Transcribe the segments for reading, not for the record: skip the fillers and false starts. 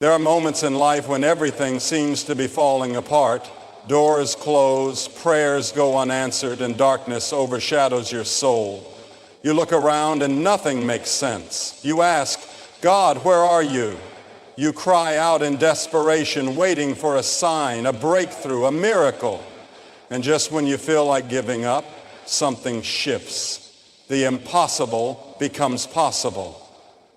There are moments in life when everything seems to be falling apart. Doors close, prayers go unanswered, and darkness overshadows your soul. You look around and nothing makes sense. You ask, God, where are you? You cry out in desperation, waiting for a sign, a breakthrough, a miracle. And just when you feel like giving up, something shifts. The impossible becomes possible.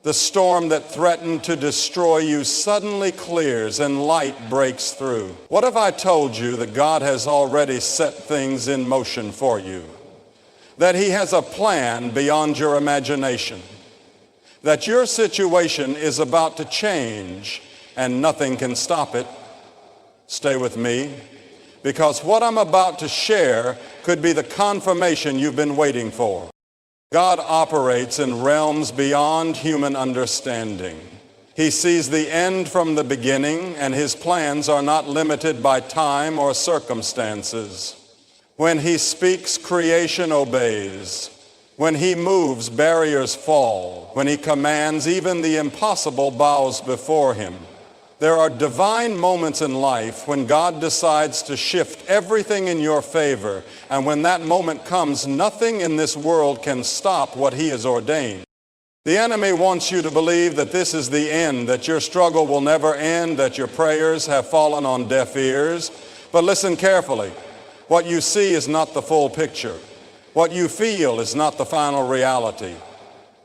The storm that threatened to destroy you suddenly clears and light breaks through. What if I told you that God has already set things in motion for you? That He has a plan beyond your imagination? That your situation is about to change and nothing can stop it? Stay with me, because what I'm about to share could be the confirmation you've been waiting for. God operates in realms beyond human understanding. He sees the end from the beginning, and His plans are not limited by time or circumstances. When He speaks, creation obeys. When He moves, barriers fall. When He commands, even the impossible bows before Him. There are divine moments in life when God decides to shift everything in your favor, and when that moment comes, nothing in this world can stop what He has ordained. The enemy wants you to believe that this is the end, that your struggle will never end, that your prayers have fallen on deaf ears. But listen carefully. What you see is not the full picture. What you feel is not the final reality.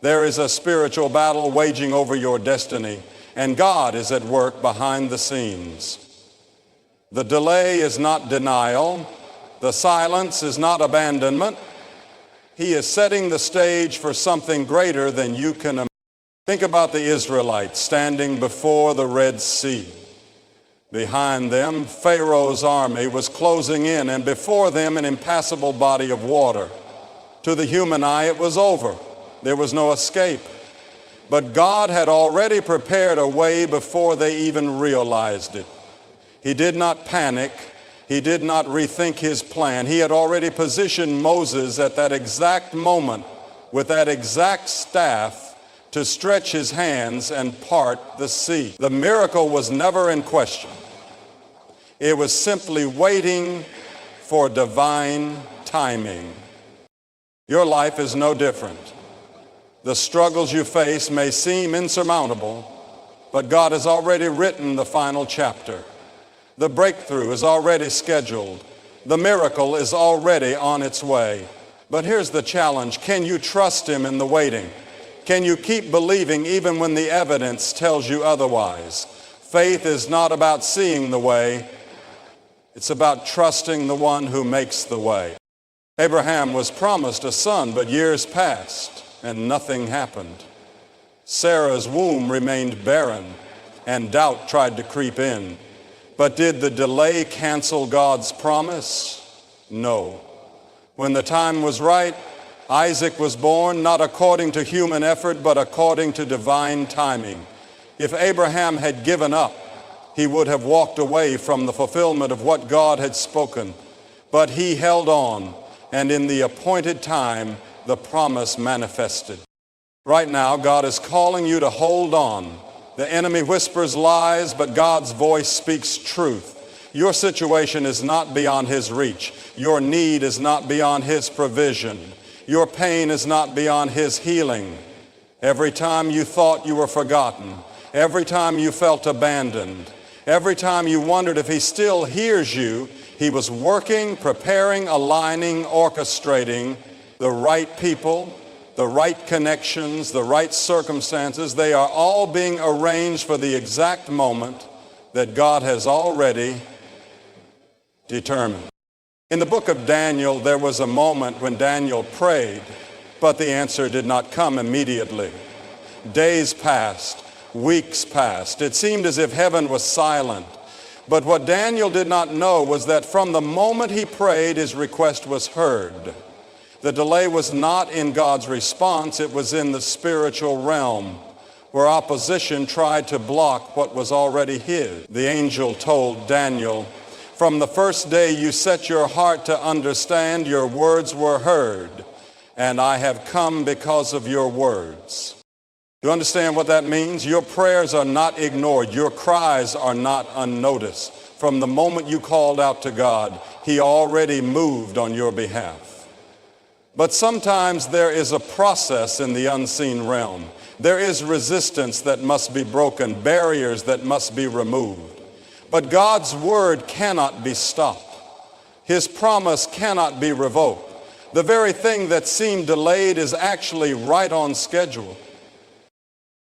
There is a spiritual battle waging over your destiny, and God is at work behind the scenes. The delay is not denial. The silence is not abandonment. He is setting the stage for something greater than you can imagine. Think about the Israelites standing before the Red Sea. Behind them, Pharaoh's army was closing in, and before them, an impassable body of water. To the human eye, it was over. There was no escape. But God had already prepared a way before they even realized it. He did not panic. He did not rethink His plan. He had already positioned Moses at that exact moment with that exact staff to stretch his hands and part the sea. The miracle was never in question. It was simply waiting for divine timing. Your life is no different. The struggles you face may seem insurmountable, but God has already written the final chapter. The breakthrough is already scheduled. The miracle is already on its way. But here's the challenge. Can you trust Him in the waiting? Can you keep believing even when the evidence tells you otherwise? Faith is not about seeing the way. It's about trusting the one who makes the way. Abraham was promised a son, but years passed and nothing happened. Sarah's womb remained barren, and doubt tried to creep in. But did the delay cancel God's promise? No. When the time was right, Isaac was born, not according to human effort, but according to divine timing. If Abraham had given up, he would have walked away from the fulfillment of what God had spoken. But he held on, and in the appointed time, the promise manifested. Right now, God is calling you to hold on. The enemy whispers lies, but God's voice speaks truth. Your situation is not beyond His reach. Your need is not beyond His provision. Your pain is not beyond His healing. Every time you thought you were forgotten, every time you felt abandoned, every time you wondered if He still hears you, He was working, preparing, aligning, orchestrating the right people, the right connections, the right circumstances. They are all being arranged for the exact moment that God has already determined. In the book of Daniel, there was a moment when Daniel prayed, but the answer did not come immediately. Days passed, weeks passed. It seemed as if heaven was silent. But what Daniel did not know was that from the moment he prayed, his request was heard. The delay was not in God's response, it was in the spiritual realm, where opposition tried to block what was already His. The angel told Daniel, "From the first day you set your heart to understand, your words were heard, and I have come because of your words." You understand what that means? Your prayers are not ignored. Your cries are not unnoticed. From the moment you called out to God, He already moved on your behalf. But sometimes there is a process in the unseen realm. There is resistance that must be broken, barriers that must be removed. But God's word cannot be stopped. His promise cannot be revoked. The very thing that seemed delayed is actually right on schedule.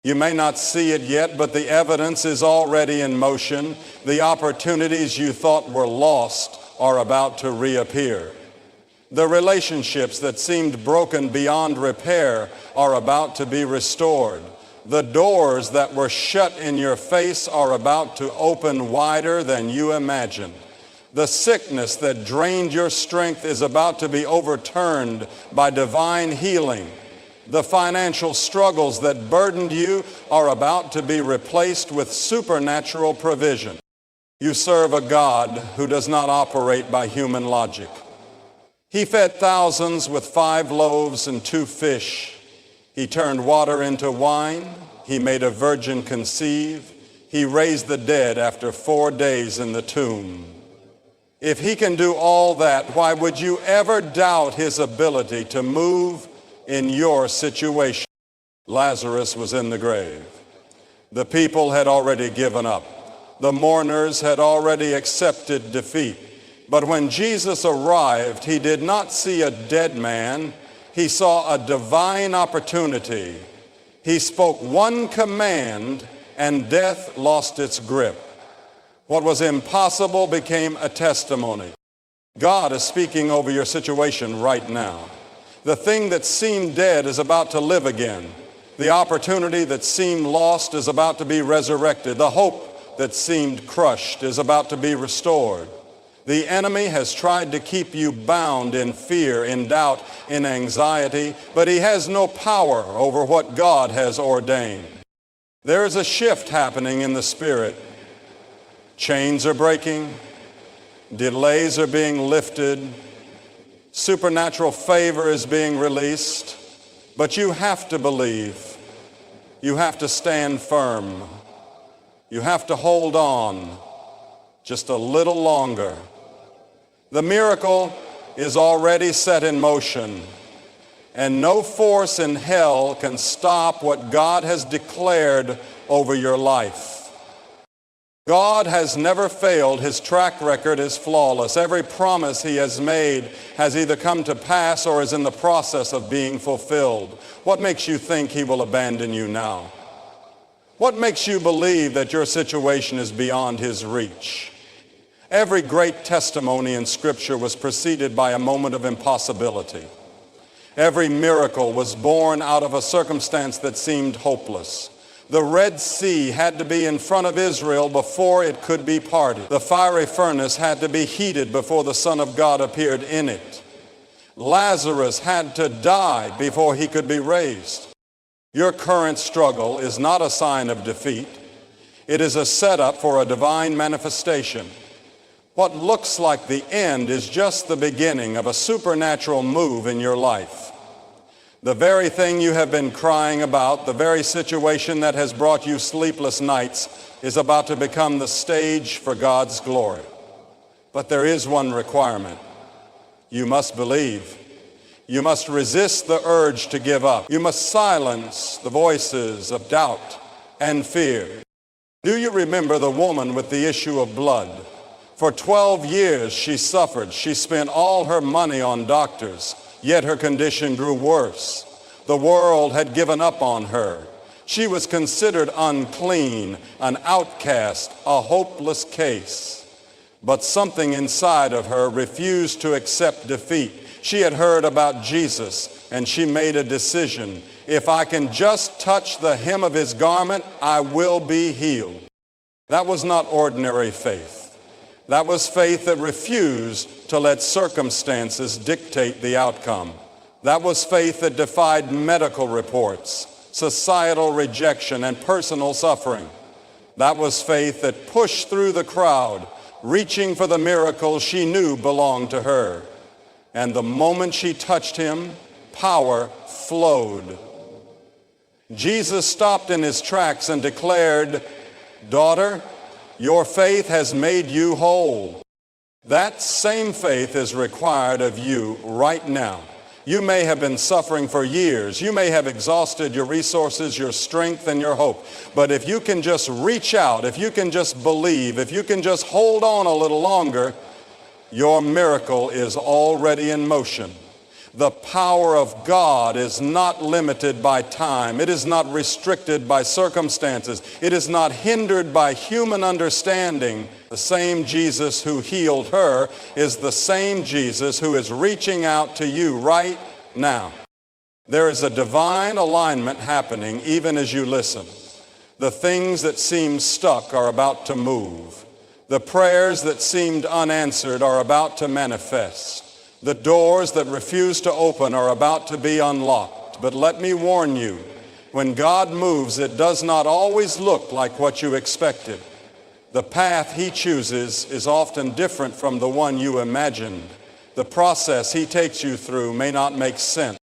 You may not see it yet, but the evidence is already in motion. The opportunities you thought were lost are about to reappear. The relationships that seemed broken beyond repair are about to be restored. The doors that were shut in your face are about to open wider than you imagined. The sickness that drained your strength is about to be overturned by divine healing. The financial struggles that burdened you are about to be replaced with supernatural provision. You serve a God who does not operate by human logic. He fed thousands with 5 loaves and 2 fish. He turned water into wine. He made a virgin conceive. He raised the dead after 4 days in the tomb. If He can do all that, why would you ever doubt His ability to move in your situation? Lazarus was in the grave. The people had already given up. The mourners had already accepted defeat. But when Jesus arrived, He did not see a dead man. He saw a divine opportunity. He spoke one command, and death lost its grip. What was impossible became a testimony. God is speaking over your situation right now. The thing that seemed dead is about to live again. The opportunity that seemed lost is about to be resurrected. The hope that seemed crushed is about to be restored. The enemy has tried to keep you bound in fear, in doubt, in anxiety, but he has no power over what God has ordained. There is a shift happening in the Spirit. Chains are breaking. Delays are being lifted. Supernatural favor is being released. But you have to believe. You have to stand firm. You have to hold on just a little longer. The miracle is already set in motion, and no force in hell can stop what God has declared over your life. God has never failed. His track record is flawless. Every promise He has made has either come to pass or is in the process of being fulfilled. What makes you think He will abandon you now? What makes you believe that your situation is beyond His reach? Every great testimony in Scripture was preceded by a moment of impossibility. Every miracle was born out of a circumstance that seemed hopeless. The Red Sea had to be in front of Israel before it could be parted. The fiery furnace had to be heated before the Son of God appeared in it. Lazarus had to die before he could be raised. Your current struggle is not a sign of defeat. It is a setup for a divine manifestation. What looks like the end is just the beginning of a supernatural move in your life. The very thing you have been crying about, the very situation that has brought you sleepless nights, is about to become the stage for God's glory. But there is one requirement. You must believe. You must resist the urge to give up. You must silence the voices of doubt and fear. Do you remember the woman with the issue of blood? For 12 years she suffered. She spent all her money on doctors, yet her condition grew worse. The world had given up on her. She was considered unclean, an outcast, a hopeless case. But something inside of her refused to accept defeat. She had heard about Jesus, and she made a decision. If I can just touch the hem of His garment, I will be healed. That was not ordinary faith. That was faith that refused to let circumstances dictate the outcome. That was faith that defied medical reports, societal rejection, and personal suffering. That was faith that pushed through the crowd, reaching for the miracle she knew belonged to her. And the moment she touched Him, power flowed. Jesus stopped in his tracks and declared, "Daughter, your faith has made you whole." That same faith is required of you right now. You may have been suffering for years. You may have exhausted your resources, your strength, and your hope. But if you can just reach out, if you can just believe, if you can just hold on a little longer, your miracle is already in motion. The power of God is not limited by time. It is not restricted by circumstances. It is not hindered by human understanding. The same Jesus who healed her is the same Jesus who is reaching out to you right now. There is a divine alignment happening even as you listen. The things that seem stuck are about to move. The prayers that seemed unanswered are about to manifest. The doors that refuse to open are about to be unlocked. But let me warn you, when God moves, it does not always look like what you expected. The path he chooses is often different from the one you imagined. The process he takes you through may not make sense.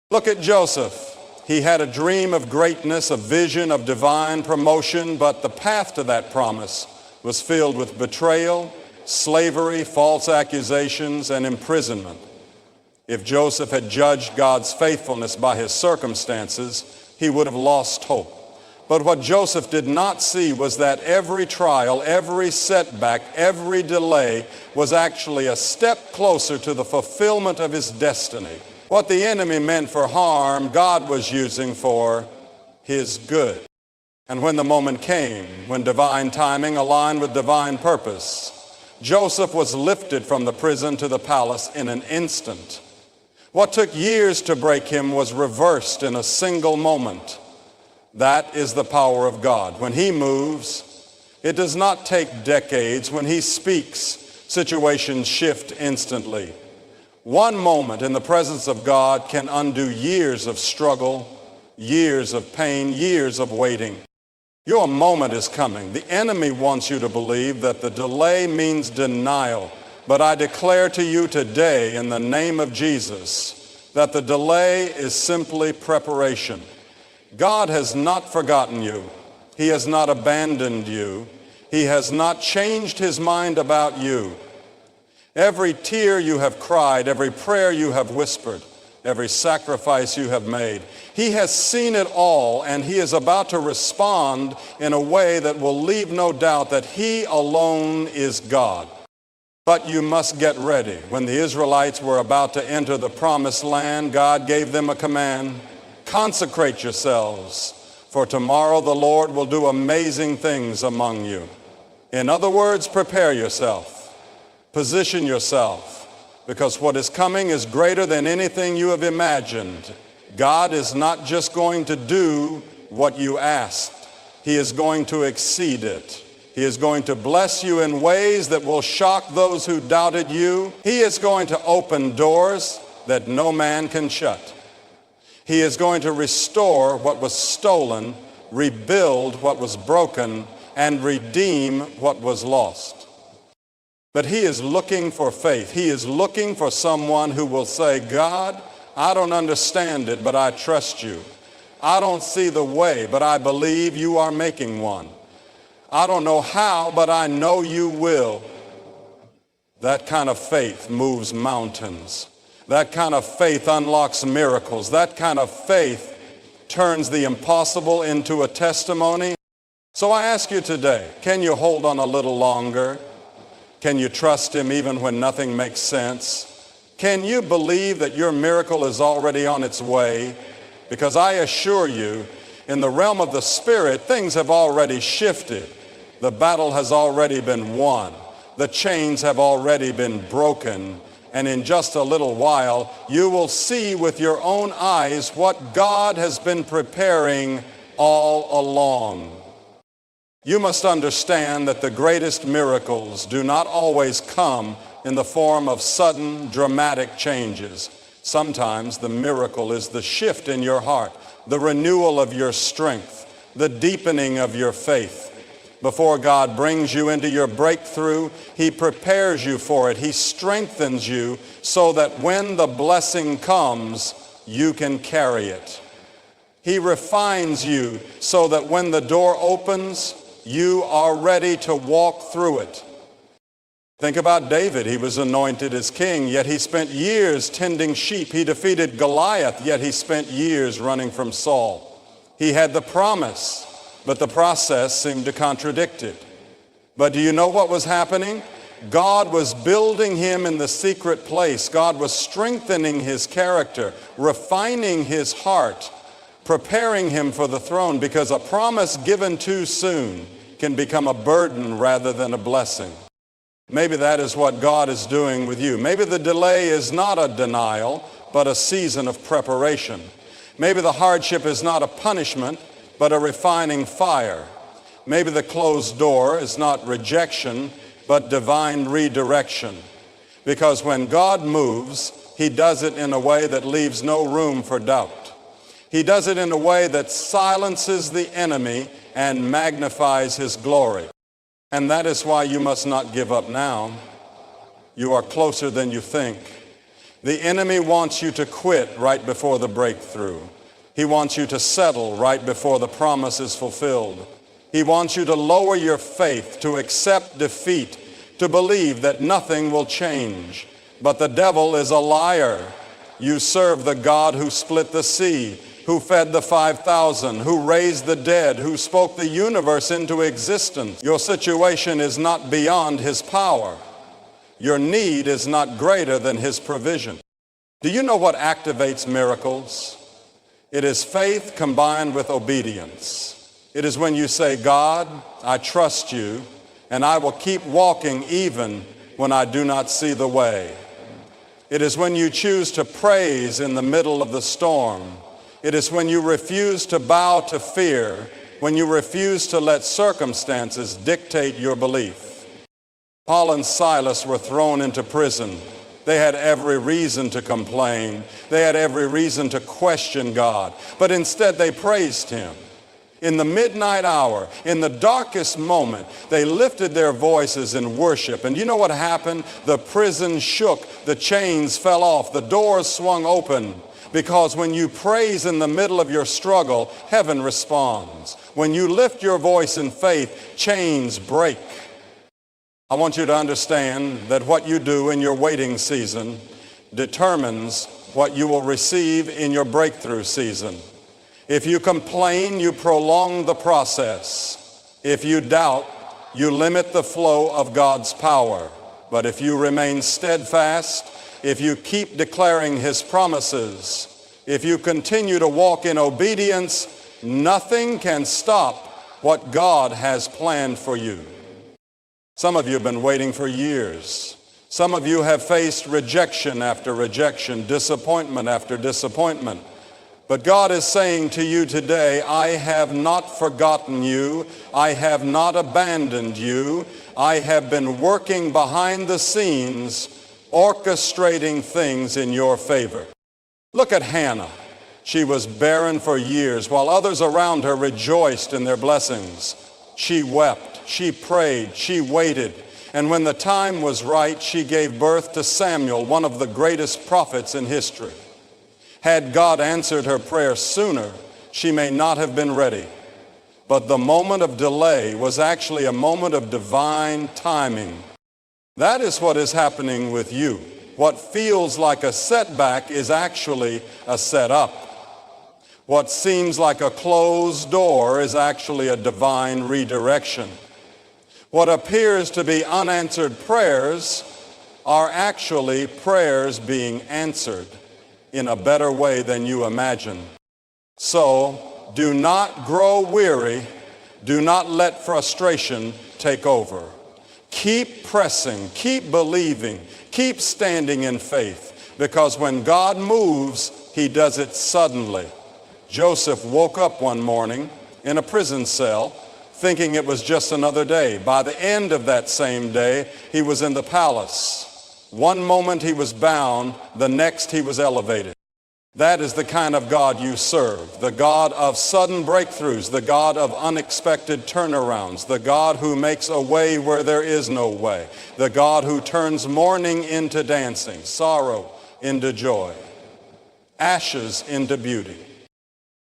Look at Joseph. He had a dream of greatness, a vision of divine promotion, but the path to that promise was filled with betrayal, slavery, false accusations, and imprisonment. If Joseph had judged God's faithfulness by his circumstances, he would have lost hope. But what Joseph did not see was that every trial, every setback, every delay was actually a step closer to the fulfillment of his destiny. What the enemy meant for harm, God was using for his good. And when the moment came, when divine timing aligned with divine purpose, Joseph was lifted from the prison to the palace in an instant. What took years to break him was reversed in a single moment. That is the power of God. When he moves, it does not take decades. When he speaks, situations shift instantly. One moment in the presence of God can undo years of struggle, years of pain, years of waiting. Your moment is coming. The enemy wants you to believe that the delay means denial. But I declare to you today in the name of Jesus that the delay is simply preparation. God has not forgotten you. He has not abandoned you. He has not changed his mind about you. Every tear you have cried, every prayer you have whispered, every sacrifice you have made, he has seen it all, and he is about to respond in a way that will leave no doubt that he alone is God. But you must get ready. When the Israelites were about to enter the promised land, God gave them a command: consecrate yourselves, for tomorrow the Lord will do amazing things among you. In other words, prepare yourself. Position yourself, because what is coming is greater than anything you have imagined. God is not just going to do what you asked. He is going to exceed it. He is going to bless you in ways that will shock those who doubted you. He is going to open doors that no man can shut. He is going to restore what was stolen, rebuild what was broken, and redeem what was lost. But he is looking for faith. He is looking for someone who will say, God, I don't understand it, but I trust you. I don't see the way, but I believe you are making one. I don't know how, but I know you will. That kind of faith moves mountains. That kind of faith unlocks miracles. That kind of faith turns the impossible into a testimony. So I ask you today, can you hold on a little longer? Can you trust him even when nothing makes sense? Can you believe that your miracle is already on its way? Because I assure you, in the realm of the Spirit, things have already shifted. The battle has already been won. The chains have already been broken. And in just a little while, you will see with your own eyes what God has been preparing all along. You must understand that the greatest miracles do not always come in the form of sudden, dramatic changes. Sometimes the miracle is the shift in your heart, the renewal of your strength, the deepening of your faith. Before God brings you into your breakthrough, he prepares you for it. He strengthens you so that when the blessing comes, you can carry it. He refines you so that when the door opens, you are ready to walk through it. Think about David. He was anointed as king, yet he spent years tending sheep. He defeated Goliath, yet he spent years running from Saul. He had the promise, but the process seemed to contradict it. But do you know what was happening? God was building him in the secret place. God was strengthening his character, refining his heart, preparing him for the throne, because a promise given too soon can become a burden rather than a blessing. Maybe that is what God is doing with you. Maybe the delay is not a denial, but a season of preparation. Maybe the hardship is not a punishment, but a refining fire. Maybe the closed door is not rejection, but divine redirection. Because when God moves, he does it in a way that leaves no room for doubt. He does it in a way that silences the enemy and magnifies his glory. And that is why you must not give up now. You are closer than you think. The enemy wants you to quit right before the breakthrough. He wants you to settle right before the promise is fulfilled. He wants you to lower your faith, to accept defeat, to believe that nothing will change. But the devil is a liar. You serve the God who split the sea, who fed the 5,000, who raised the dead, who spoke the universe into existence. Your situation is not beyond his power. Your need is not greater than his provision. Do you know what activates miracles? It is faith combined with obedience. It is when you say, God, I trust you, and I will keep walking even when I do not see the way. It is when you choose to praise in the middle of the storm. It is when you refuse to bow to fear, when you refuse to let circumstances dictate your belief. Paul and Silas were thrown into prison. They had every reason to complain. They had every reason to question God. But instead they praised him. In the midnight hour, in the darkest moment, they lifted their voices in worship. And you know what happened? The prison shook. The chains fell off. The doors swung open. Because when you praise in the middle of your struggle, heaven responds. When you lift your voice in faith, chains break. I want you to understand that what you do in your waiting season determines what you will receive in your breakthrough season. If you complain, you prolong the process. If you doubt, you limit the flow of God's power. But if you remain steadfast, if you keep declaring his promises, if you continue to walk in obedience, nothing can stop what God has planned for you. Some of you have been waiting for years. Some of you have faced rejection after rejection, disappointment after disappointment. But God is saying to you today, I have not forgotten you. I have not abandoned you. I have been working behind the scenes, orchestrating things in your favor. Look at Hannah. She was barren for years while others around her rejoiced in their blessings. She wept, she prayed, she waited. And when the time was right, she gave birth to Samuel, one of the greatest prophets in history. Had God answered her prayer sooner, she may not have been ready. But the moment of delay was actually a moment of divine timing. That is what is happening with you. What feels like a setback is actually a setup. What seems like a closed door is actually a divine redirection. What appears to be unanswered prayers are actually prayers being answered in a better way than you imagine. So do not grow weary. Do not let frustration take over. Keep pressing, keep believing, keep standing in faith, because when God moves, he does it suddenly. Joseph woke up one morning in a prison cell thinking it was just another day. By the end of that same day, he was in the palace. One moment he was bound, the next he was elevated. That is the kind of God you serve, the God of sudden breakthroughs, the God of unexpected turnarounds, the God who makes a way where there is no way, the God who turns mourning into dancing, sorrow into joy, ashes into beauty.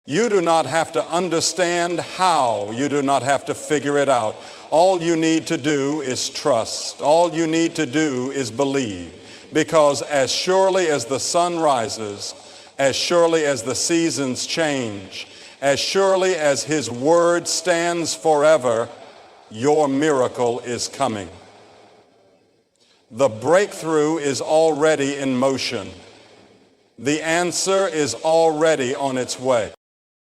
You do not have to understand how. You do not have to figure it out. All you need to do is trust. All you need to do is believe. Because as surely as the sun rises, as surely as the seasons change, as surely as his word stands forever, your miracle is coming. The breakthrough is already in motion. The answer is already on its way.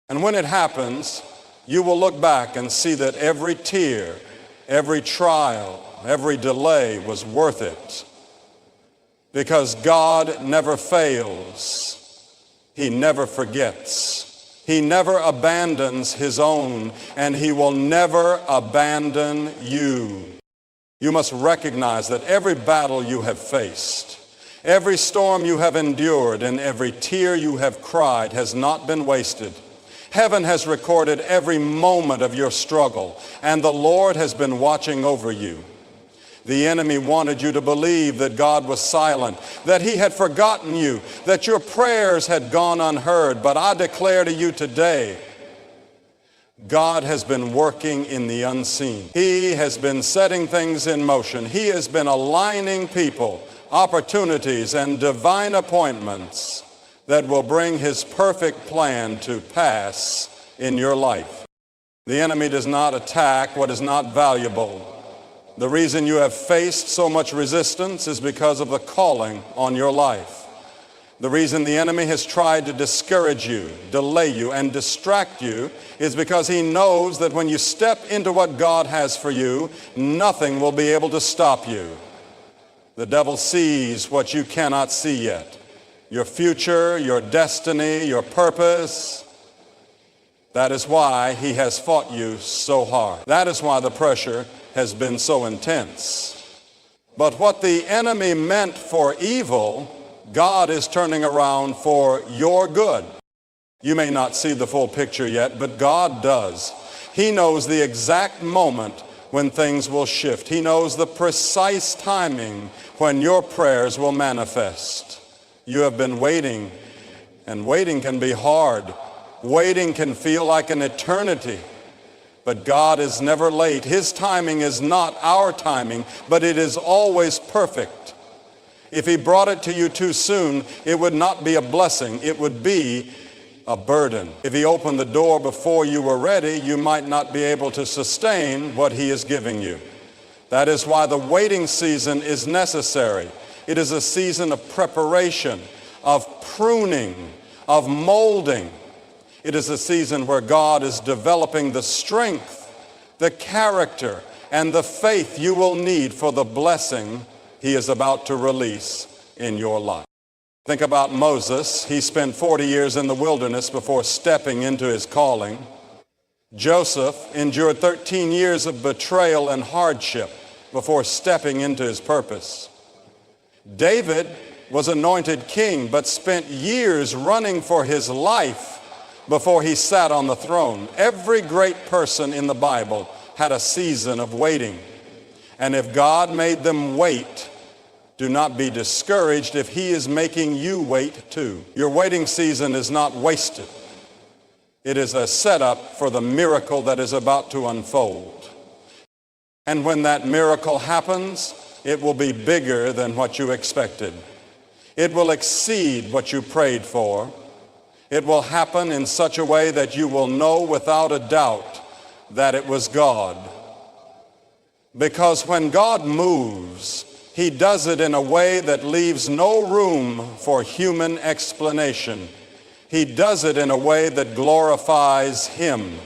And when it happens, you will look back and see that every tear, every trial, every delay was worth it. Because God never fails. He never forgets. He never abandons his own, and he will never abandon you. You must recognize that every battle you have faced, every storm you have endured, and every tear you have cried has not been wasted. Heaven has recorded every moment of your struggle, and the Lord has been watching over you. The enemy wanted you to believe that God was silent, that he had forgotten you, that your prayers had gone unheard. But I declare to you today, God has been working in the unseen. He has been setting things in motion. He has been aligning people, opportunities, and divine appointments that will bring his perfect plan to pass in your life. The enemy does not attack what is not valuable. The reason you have faced so much resistance is because of the calling on your life. The reason the enemy has tried to discourage you, delay you, and distract you is because he knows that when you step into what God has for you, nothing will be able to stop you. The devil sees what you cannot see yet. Your future, your destiny, your purpose. That is why he has fought you so hard. That is why the pressure has been so intense. But what the enemy meant for evil, God is turning around for your good. You may not see the full picture yet, but God does. He knows the exact moment when things will shift. He knows the precise timing when your prayers will manifest. You have been waiting, and waiting can be hard. Waiting can feel like an eternity. But God is never late. His timing is not our timing, but it is always perfect. If he brought it to you too soon, it would not be a blessing. It would be a burden. If he opened the door before you were ready, you might not be able to sustain what he is giving you. That is why the waiting season is necessary. It is a season of preparation, of pruning, of molding. It is a season where God is developing the strength, the character, and the faith you will need for the blessing he is about to release in your life. Think about Moses. He spent 40 years in the wilderness before stepping into his calling. Joseph endured 13 years of betrayal and hardship before stepping into his purpose. David was anointed king, but spent years running for his life before he sat on the throne. Every great person in the Bible had a season of waiting. And if God made them wait, do not be discouraged if he is making you wait too. Your waiting season is not wasted. It is a setup for the miracle that is about to unfold. And when that miracle happens, it will be bigger than what you expected. It will exceed what you prayed for. It will happen in such a way that you will know without a doubt that it was God. Because when God moves, he does it in a way that leaves no room for human explanation. He does it in a way that glorifies him.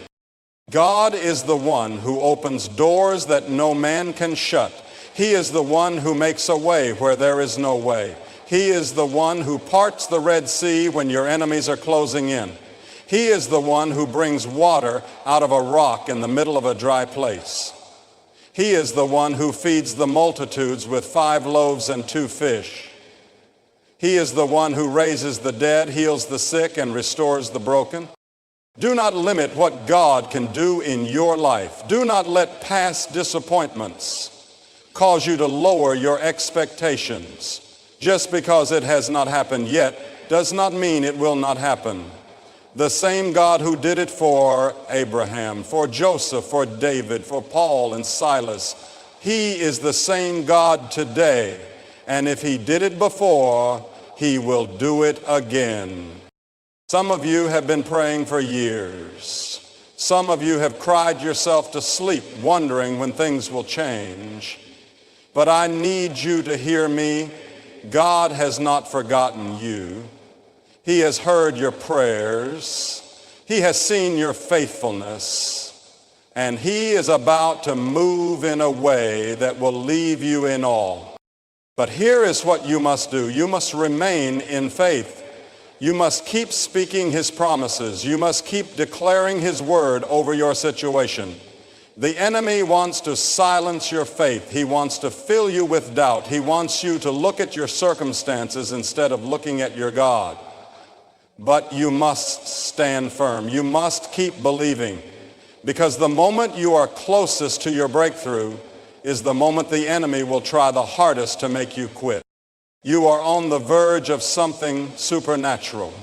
God is the one who opens doors that no man can shut. He is the one who makes a way where there is no way. He is the one who parts the Red Sea when your enemies are closing in. He is the one who brings water out of a rock in the middle of a dry place. He is the one who feeds the multitudes with 5 loaves and 2 fish. He is the one who raises the dead, heals the sick, and restores the broken. Do not limit what God can do in your life. Do not let past disappointments cause you to lower your expectations. Just because it has not happened yet does not mean it will not happen. The same God who did it for Abraham, for Joseph, for David, for Paul and Silas. He is the same God today. And if he did it before, he will do it again. Some of you have been praying for years. Some of you have cried yourself to sleep wondering when things will change. But I need you to hear me. God has not forgotten you. He has heard your prayers. He has seen your faithfulness. And he is about to move in a way that will leave you in awe. But here is what you must do. You must remain in faith. You must keep speaking his promises. You must keep declaring his word over your situation. The enemy wants to silence your faith. He wants to fill you with doubt. He wants you to look at your circumstances instead of looking at your God. But you must stand firm. You must keep believing, because the moment you are closest to your breakthrough is the moment the enemy will try the hardest to make you quit. You are on the verge of something supernatural.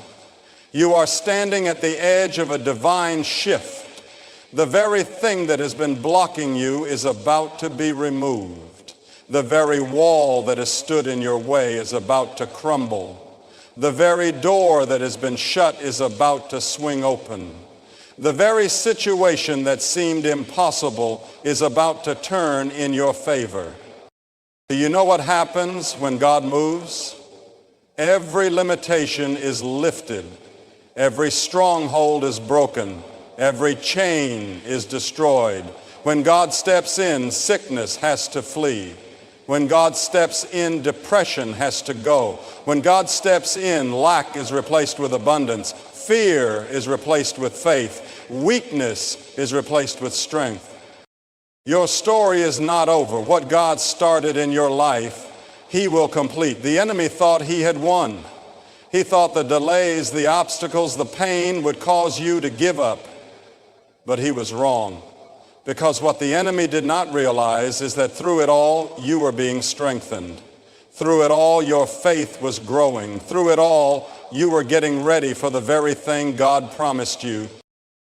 You are standing at the edge of a divine shift. The very thing that has been blocking you is about to be removed. The very wall that has stood in your way is about to crumble. The very door that has been shut is about to swing open. The very situation that seemed impossible is about to turn in your favor. Do you know what happens when God moves? Every limitation is lifted. Every stronghold is broken. Every chain is destroyed. When God steps in, sickness has to flee. When God steps in, depression has to go. When God steps in, lack is replaced with abundance. Fear is replaced with faith. Weakness is replaced with strength. Your story is not over. What God started in your life, he will complete. The enemy thought he had won. He thought the delays, the obstacles, the pain would cause you to give up. But he was wrong. Because what the enemy did not realize is that through it all, you were being strengthened. Through it all, your faith was growing. Through it all, you were getting ready for the very thing God promised you.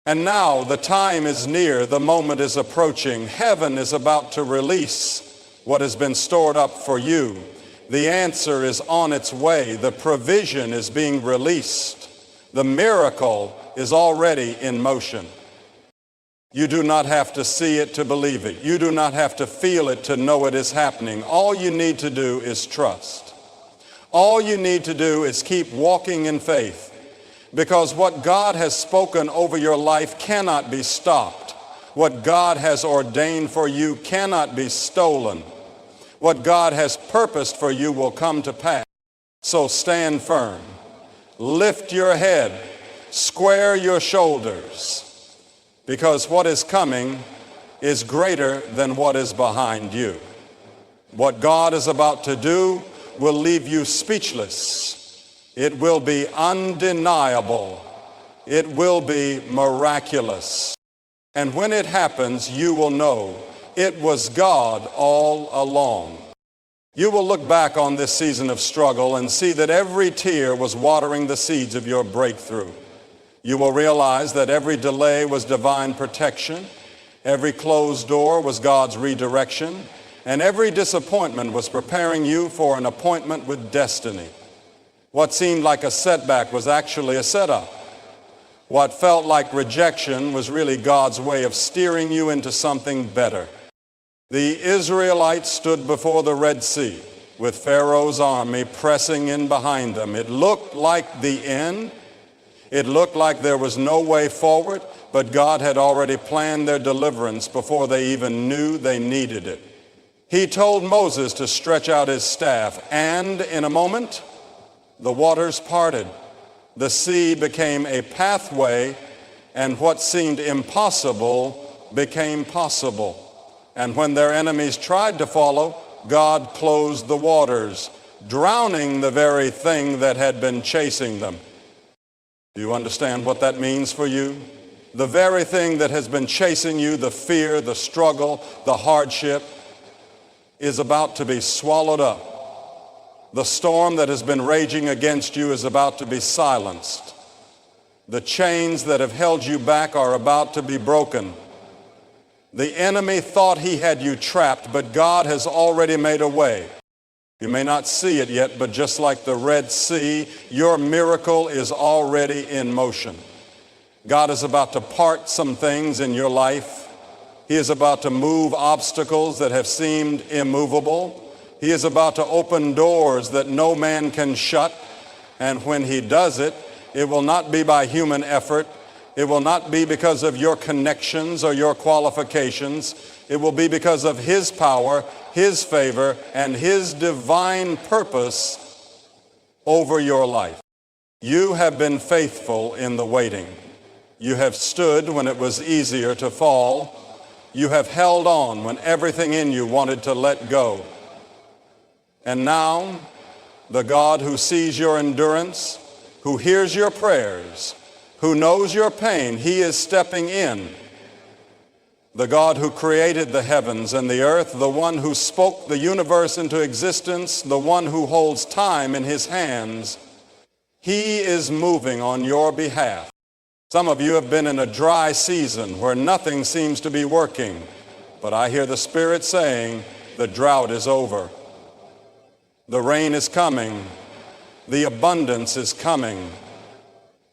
And now the time is near. The moment is approaching. Heaven is about to release what has been stored up for you. The answer is on its way. The provision is being released. The miracle is already in motion. You do not have to see it to believe it. You do not have to feel it to know it is happening. All you need to do is trust. All you need to do is keep walking in faith, because what God has spoken over your life cannot be stopped. What God has ordained for you cannot be stolen. What God has purposed for you will come to pass. So stand firm. Lift your head. Square your shoulders. Because what is coming is greater than what is behind you. What God is about to do will leave you speechless. It will be undeniable. It will be miraculous. And when it happens, you will know it was God all along. You will look back on this season of struggle and see that every tear was watering the seeds of your breakthrough. You will realize that every delay was divine protection, every closed door was God's redirection, and every disappointment was preparing you for an appointment with destiny. What seemed like a setback was actually a setup. What felt like rejection was really God's way of steering you into something better. The Israelites stood before the Red Sea with Pharaoh's army pressing in behind them. It looked like the end. It looked like there was no way forward, but God had already planned their deliverance before they even knew they needed it. He told Moses to stretch out his staff, and in a moment, the waters parted. The sea became a pathway, and what seemed impossible became possible. And when their enemies tried to follow, God closed the waters, drowning the very thing that had been chasing them. Do you understand what that means for you? The very thing that has been chasing you, the fear, the struggle, the hardship, is about to be swallowed up. The storm that has been raging against you is about to be silenced. The chains that have held you back are about to be broken. The enemy thought he had you trapped, but God has already made a way. You may not see it yet, but just like the Red Sea, your miracle is already in motion. God is about to part some things in your life. He is about to move obstacles that have seemed immovable. He is about to open doors that no man can shut. And when he does it, it will not be by human effort. It will not be because of your connections or your qualifications. It will be because of his power, his favor, and his divine purpose over your life. You have been faithful in the waiting. You have stood when it was easier to fall. You have held on when everything in you wanted to let go. And now, the God who sees your endurance, who hears your prayers, who knows your pain, he is stepping in. The God who created the heavens and the earth, the one who spoke the universe into existence, the one who holds time in his hands, he is moving on your behalf. Some of you have been in a dry season where nothing seems to be working, but I hear the Spirit saying, the drought is over. The rain is coming. The abundance is coming.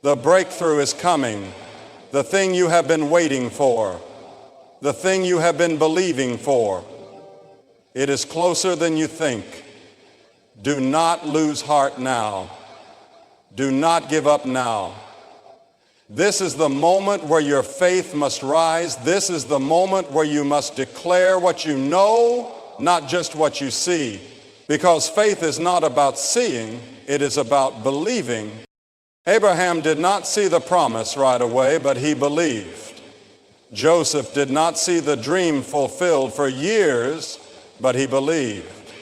The breakthrough is coming. The thing you have been waiting for. The thing you have been believing for. It is closer than you think. Do not lose heart now. Do not give up now. This is the moment where your faith must rise. This is the moment where you must declare what you know, not just what you see. Because faith is not about seeing, it is about believing. Abraham did not see the promise right away, but he believed. Joseph did not see the dream fulfilled for years, but he believed.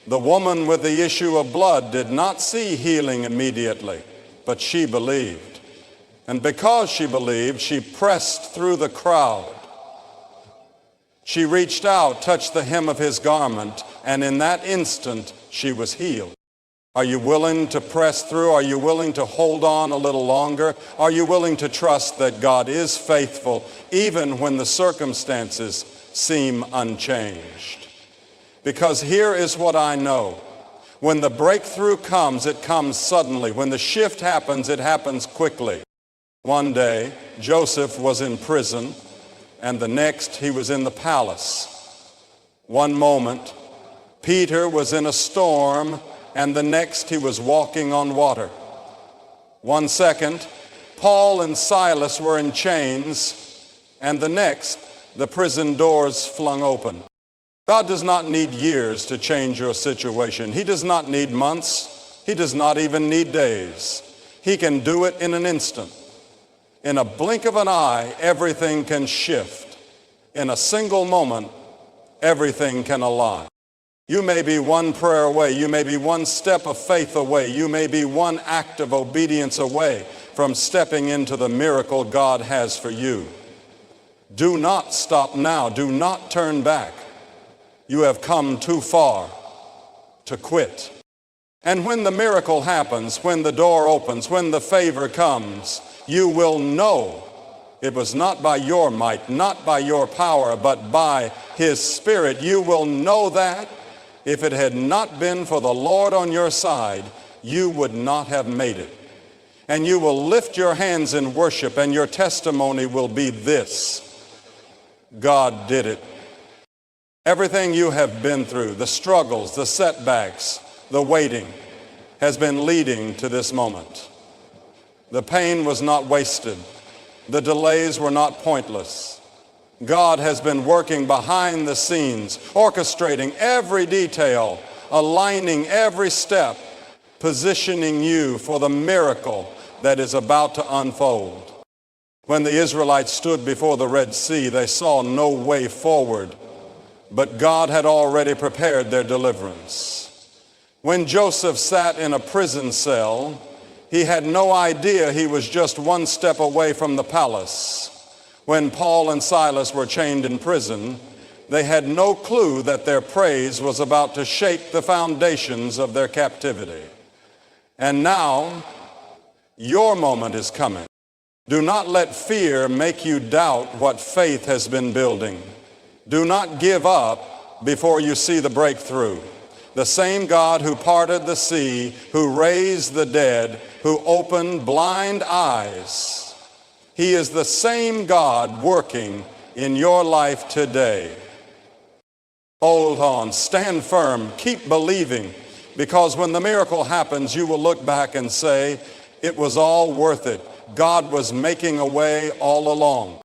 The woman with the issue of blood did not see healing immediately, but she believed. And because she believed, she pressed through the crowd. She reached out, touched the hem of his garment, and in that instant, she was healed. Are you willing to press through? Are you willing to hold on a little longer? Are you willing to trust that God is faithful even when the circumstances seem unchanged? Because here is what I know. When the breakthrough comes, it comes suddenly. When the shift happens, it happens quickly. One day, Joseph was in prison, and the next, he was in the palace. One moment, Peter was in a storm, and the next he was walking on water. 1 second, Paul and Silas were in chains, and the next, the prison doors flung open. God does not need years to change your situation. He does not need months. He does not even need days. He can do it in an instant. In a blink of an eye, everything can shift. In a single moment, everything can align. You may be one prayer away. You may be one step of faith away. You may be one act of obedience away from stepping into the miracle God has for you. Do not stop now. Do not turn back. You have come too far to quit. And when the miracle happens, when the door opens, when the favor comes, you will know it was not by your might, not by your power, but by his Spirit. You will know that. If it had not been for the Lord on your side, you would not have made it. And you will lift your hands in worship, and your testimony will be this: God did it. Everything you have been through, the struggles, the setbacks, the waiting, has been leading to this moment. The pain was not wasted. The delays were not pointless. God has been working behind the scenes, orchestrating every detail, aligning every step, positioning you for the miracle that is about to unfold. When the Israelites stood before the Red Sea, they saw no way forward, but God had already prepared their deliverance. When Joseph sat in a prison cell, he had no idea he was just one step away from the palace. When Paul and Silas were chained in prison, they had no clue that their praise was about to shake the foundations of their captivity. And now, your moment is coming. Do not let fear make you doubt what faith has been building. Do not give up before you see the breakthrough. The same God who parted the sea, who raised the dead, who opened blind eyes, he is the same God working in your life today. Hold on, stand firm, keep believing, because when the miracle happens, you will look back and say, it was all worth it. God was making a way all along.